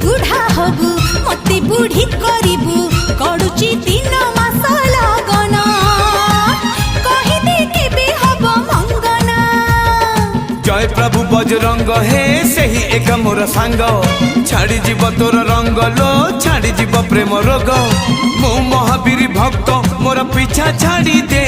बुढ़ा हबु मते बुढ़ी करिबु करूची 3 मास लगन कहि दे केबे हब मंगना। जय प्रभु बजरंग हे सही एक मोर सांग छाड़ी जीव तोर रंग लो छाड़ी जीव प्रेम रोग मु महावीर भक्त मोर पीछा छाड़ी दे